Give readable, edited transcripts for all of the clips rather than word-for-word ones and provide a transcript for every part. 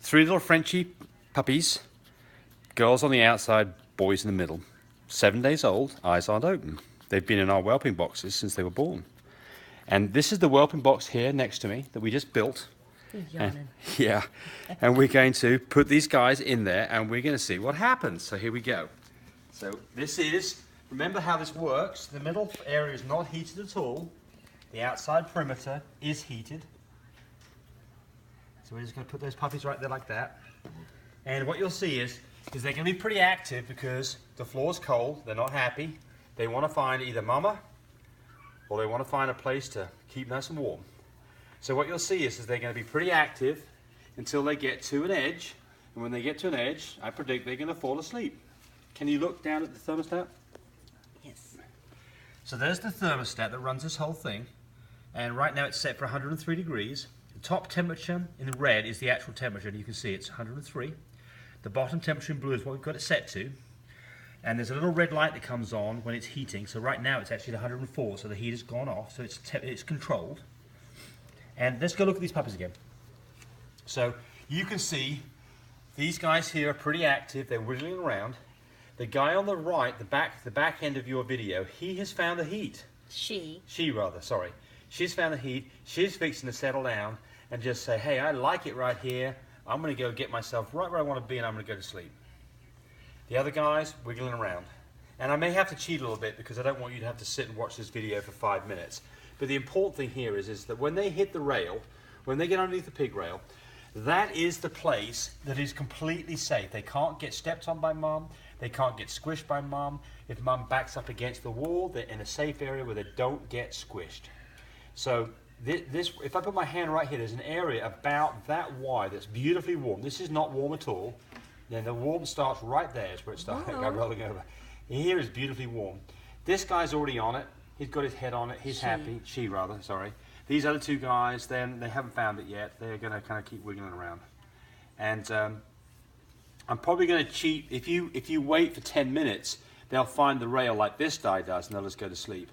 Three little Frenchy puppies. Girls on the outside, boys in the middle. 7 days old, eyes aren't open. They've been in our whelping boxes since they were born. And this is the whelping box here next to me that we just built. He's yawning. Yeah, and we're going to put these guys in there and we're going to see what happens. So here we go. So this is, remember how this works. The middle area is not heated at all. The outside perimeter is heated. So we're just going to put those puppies right there like that. And what you'll see is they're going to be pretty active because the floor's cold, they're not happy. They want to find either mama or they want to find a place to keep nice and warm. So what you'll see is they're going to be pretty active until they get to an edge. And when they get to an edge, I predict they're going to fall asleep. Can you look down at the thermostat? Yes. So there's the thermostat that runs this whole thing. And right now it's set for 103 degrees. The top temperature in the red is the actual temperature, and you can see it's 103. The bottom temperature in blue is what we've got it set to. And there's a little red light that comes on when it's heating. So right now it's actually at 104, so the heat has gone off, so it's controlled. And let's go look at these puppies again. So you can see these guys here are pretty active. They're wiggling around. The guy on the right, the back end of your video, he has found the heat. She's found the heat. She's fixing to settle down and just say, hey, I like it right here. I'm going to go get myself right where I want to be and I'm going to go to sleep. The other guy's wiggling around. And I may have to cheat a little bit because I don't want you to have to sit and watch this video for 5 minutes. But the important thing here is that when they hit the rail, when they get underneath the pig rail, that is the place that is completely safe. They can't get stepped on by mom. They can't get squished by mom. If mom backs up against the wall, they're in a safe area where they don't get squished. So this, if I put my hand right here, there's an area about that wide that's beautifully warm. This is not warm at all. Then the warm starts right there, is where it starts rolling over. Here is beautifully warm. This guy's already on it. He's got his head on it. He's happy. She rather, sorry. These other two guys, then they haven't found it yet. They're going to kind of keep wiggling around. And I'm probably going to cheat. If you wait for 10 minutes, they'll find the rail like this guy does, and they'll just go to sleep.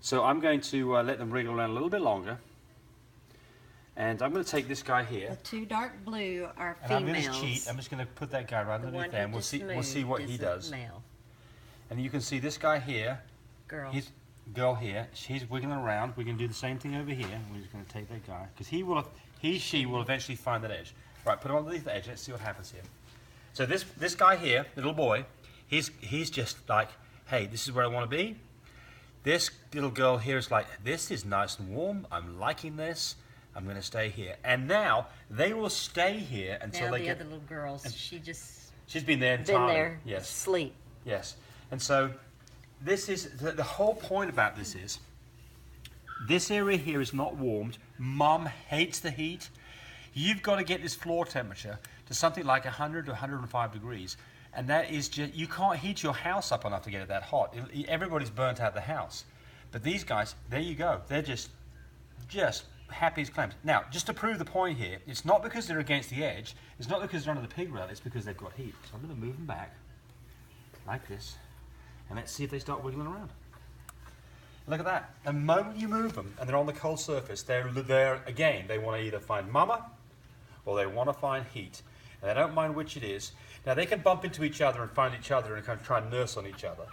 So I'm going to let them wriggle around a little bit longer. And I'm going to take this guy here. The two dark blue are and females. I'm going to cheat. I'm just going to put that guy right underneath there, and we'll see what he does. Male. And you can see this guy here. Girl. Girl here. She's wiggling around. We're going to do the same thing over here. We're just going to take that guy because she will eventually find that edge. Right, put him underneath the edge. Let's see what happens here. So this guy here, the little boy, he's just like, hey, this is where I want to be. This little girl here is like, this is nice and warm. I'm liking this. I'm going to stay here. And now they will stay here until they get. The other little girls, she's been there entirely. Been there. Yes. Sleep. Yes. And so this is the whole point about this is this area here is not warmed. Mom hates the heat. You've got to get this floor temperature to something like 100 to 105 degrees. And that is just, you can't heat your house up enough to get it that hot. Everybody's burnt out the house. But these guys, there you go. They're just happy as clams. Now, just to prove the point here, it's not because they're against the edge. It's not because they're under the pig rail. It's because they've got heat. So I'm going to move them back like this. And let's see if they start wiggling around. Look at that. The moment you move them and they're on the cold surface, they're again, they want to either find mama or they want to find heat. And they don't mind which it is. Now, they can bump into each other and find each other and kind of try and nurse on each other.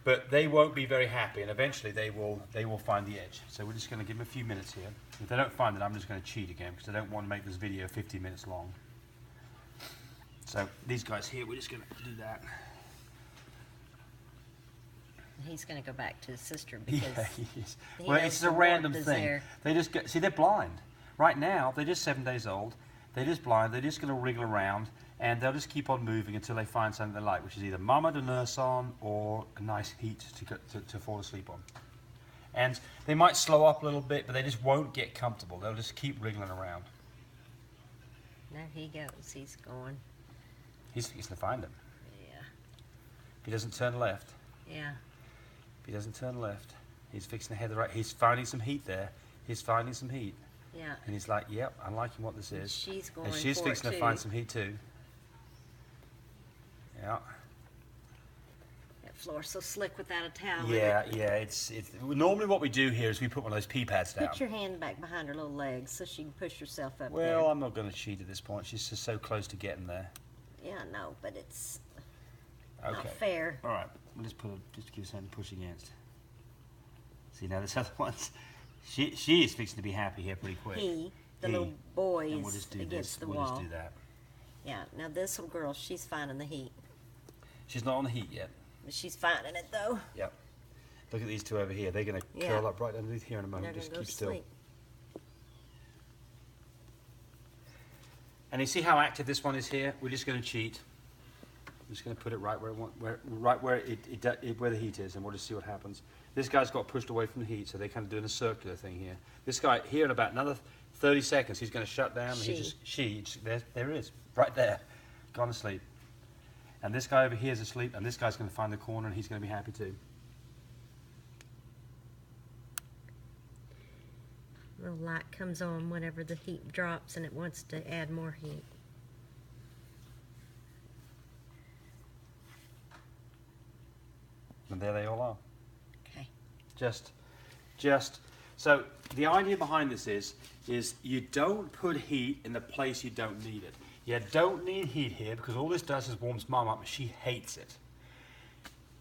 But they won't be very happy, and eventually they will find the edge. So we're just going to give them a few minutes here. If they don't find it, I'm just going to cheat again because I don't want to make this video 50 minutes long. So these guys here, we're just going to do that. He's going to go back to his sister because well, it's a random thing. There. They just see, they're blind. Right now, they're just 7 days old. They're just blind. They're just going to wriggle around. And they'll just keep on moving until they find something they like, which is either mama to nurse on or a nice heat to fall asleep on. And they might slow up a little bit, but they just won't get comfortable. They'll just keep wriggling around. There he goes. He's going. He's going to find him. Yeah. If he doesn't turn left. Yeah. If he doesn't turn left, he's fixing to head the right. He's finding some heat there. He's finding some heat. Yeah. And he's like, yep, I'm liking what this is. She's going and she's for fixing to find some heat too. Yeah. Yep, That floor's so slick without a towel. Yeah, it's normally what we do here is we put one of those pee pads down. Put your hand back behind her little legs so she can push herself up Well, there. I'm not going to cheat at this point. She's just so close to getting there. Yeah, I know, but it's Okay. not fair. All right, we'll just just give her something to push against. See, now this other one's, she is fixing to be happy here pretty quick. The little boy And we'll is just do against the we'll wall. just do that. Yeah, now this little girl, she's finding the heat. She's not on the heat yet. She's finding it though. Yep. Look at these two over here. They're going to Yeah. curl up right underneath here in a They're moment. gonna Just go keep to still. sleep. And you see how active this one is here? We're just going to cheat. I'm just going to put it right where where the heat is, and we'll just see what happens. This guy's got pushed away from the heat, so they're kind of doing a circular thing here. This guy here in about another 30 seconds, he's going to shut down. There it is, right there, gone to sleep. And this guy over here is asleep, and this guy's going to find the corner, and he's going to be happy too. Little light comes on whenever the heat drops and it wants to add more heat. And there they all are. Okay. So the idea behind this is you don't put heat in the place you don't need it. You don't need heat here because all this does is warms Mum up and she hates it.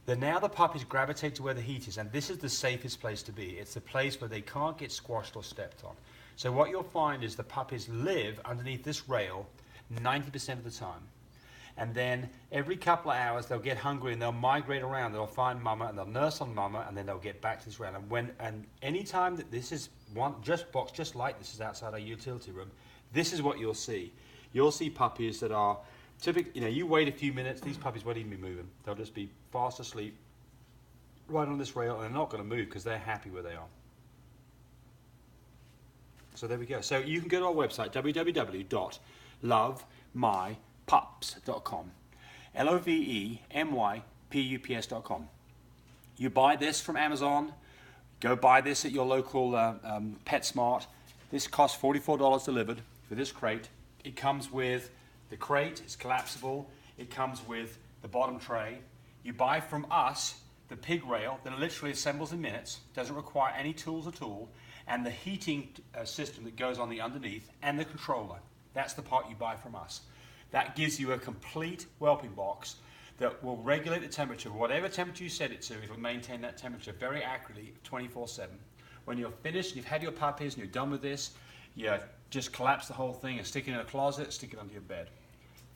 Then now the puppies gravitate to where the heat is, and this is the safest place to be. It's the place where they can't get squashed or stepped on. So what you'll find is the puppies live underneath this rail 90% of the time. And then every couple of hours they'll get hungry and they'll migrate around. They'll find Mama and they'll nurse on Mama, and then they'll get back to this rail. And any time that this is one box just like this is outside our utility room, this is what you'll see. You'll see puppies that are typically, you wait a few minutes, these puppies won't even be moving. They'll just be fast asleep right on this rail, and they're not going to move because they're happy where they are. So there we go. So you can go to our website, www.lovemypups.com. LOVEMYPUPS.com. You buy this from Amazon, go buy this at your local PetSmart. This costs $44 delivered for this crate. It comes with the crate, it's collapsible. It comes with the bottom tray. You buy from us the pig rail that literally assembles in minutes, doesn't require any tools at all, and the heating system that goes on the underneath, and the controller. That's the part you buy from us. That gives you a complete whelping box that will regulate the temperature. Whatever temperature you set it to, it'll maintain that temperature very accurately 24/7. When you're finished and you've had your puppies and you're done with this, you just collapse the whole thing and stick it in a closet, stick it under your bed.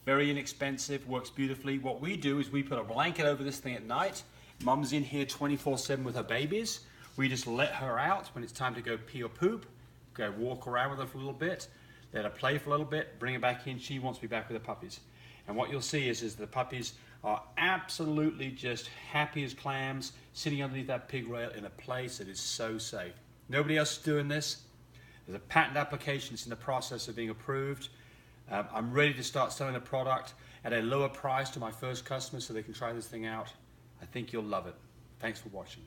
Very inexpensive, works beautifully. What we do is we put a blanket over this thing at night. Mum's in here 24/7 with her babies. We just let her out when it's time to go pee or poop, go walk around with her for a little bit, let her play for a little bit, bring her back in. She wants to be back with the puppies. And what you'll see is the puppies are absolutely just happy as clams, sitting underneath that pig rail in a place that is so safe. Nobody else is doing this. There's a patent application that's in the process of being approved. I'm ready to start selling the product at a lower price to my first customers so they can try this thing out. I think you'll love it. Thanks for watching.